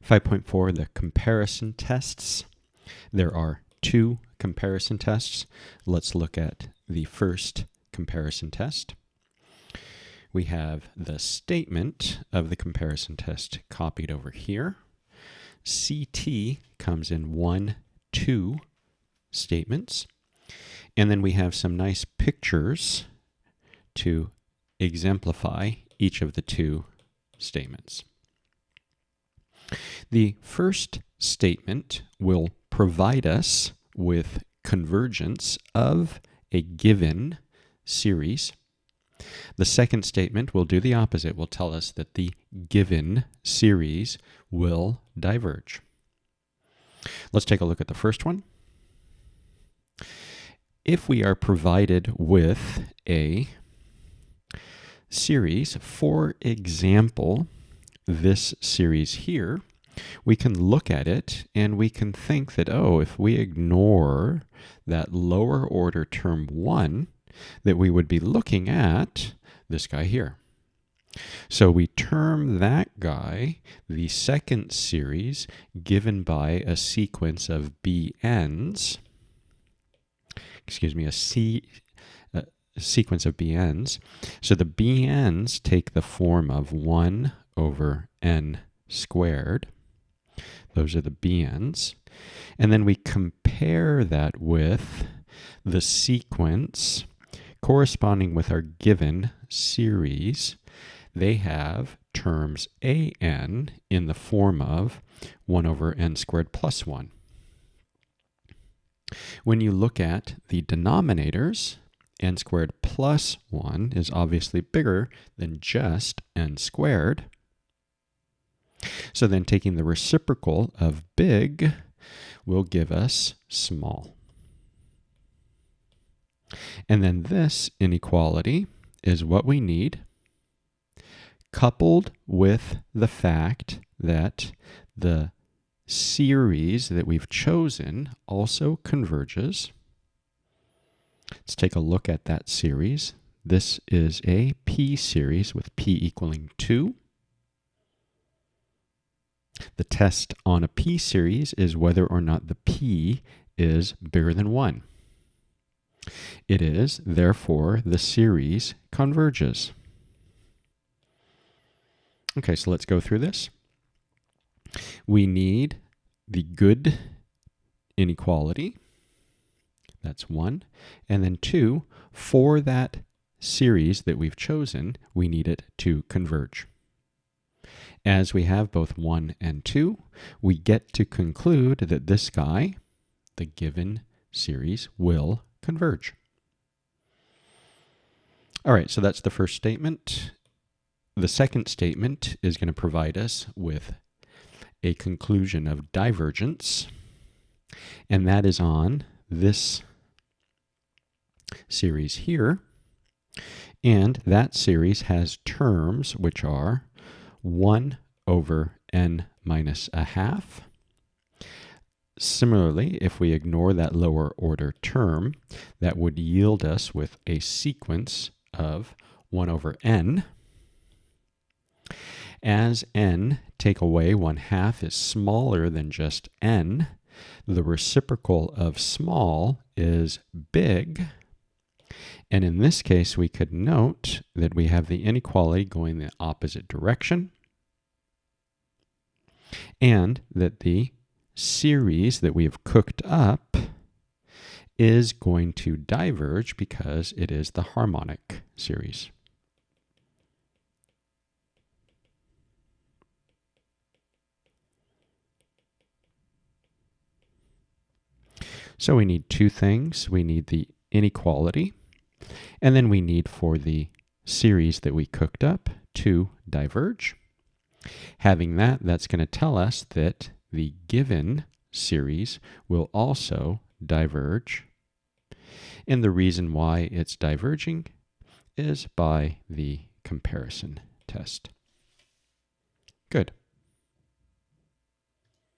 5.4, the comparison tests. There are two comparison tests. Let's look at the first comparison test. We have the statement of the comparison test copied over here. CT comes in 1, 2 statements. And then we have some nice pictures to exemplify each of the two statements. The first statement will provide us with convergence of a given series. The second statement will do the opposite, will tell us that the given series will diverge. Let's take a look at the first one. If we are provided with a series, for example, this series here, we can look at it and we can think that, oh, if we ignore that lower order term 1, that we would be looking at this guy here. So we term that guy the second series given by a sequence of bn's, a sequence of bn's. So the bn's take the form of 1 over n squared. Those are the bn's. And then we compare that with the sequence corresponding with our given series. They have terms an in the form of 1 over n squared plus 1. When you look at the denominators, n squared plus 1 is obviously bigger than just n squared. So then taking the reciprocal of big will give us small. And then this inequality is what we need, coupled with the fact that the series that we've chosen also converges. Let's take a look at that series. This is a p series with p equaling 2. The test on a p series is whether or not the p is bigger than 1. It is, therefore, the series converges. Okay, so let's go through this. We need the good inequality. That's 1. And then 2, for that series that we've chosen, we need it to converge. As we have both 1 and 2, we get to conclude that this guy, the given series, will converge. All right, so that's the first statement. The second statement is going to provide us with a conclusion of divergence, and that is on this series here. And that series has terms which are 1 over n minus a half. Similarly, if we ignore that lower order term, that would yield us with a sequence of 1 over n. As n take away 1/2 is smaller than just n, the reciprocal of small is big. And in this case, we could note that we have the inequality going the opposite direction, and that the series that we have cooked up is going to diverge because it is the harmonic series. So we need two things. We need the inequality, and then we need for the series that we cooked up to diverge. Having that, that's going to tell us that the given series will also diverge. And the reason why it's diverging is by the comparison test. Good.